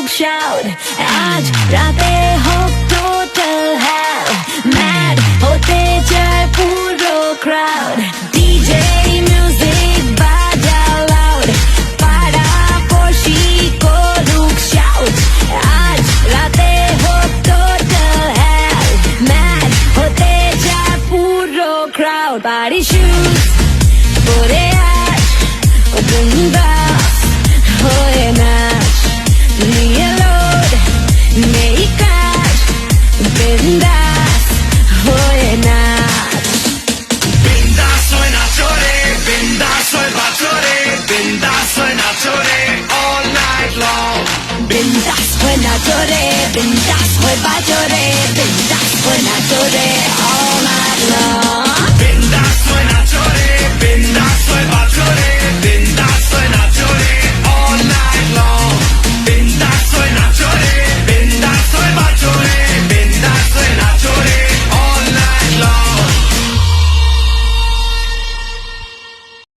shout আজ রাতে হোক total hell mad হতে চায় পুরো crowd DJ music বাজাও loud পাড়া পড়শি করুক shout আজ রাতে হোক total hell mad হতে চায় পুরো crowd party shoes পরে আজ boom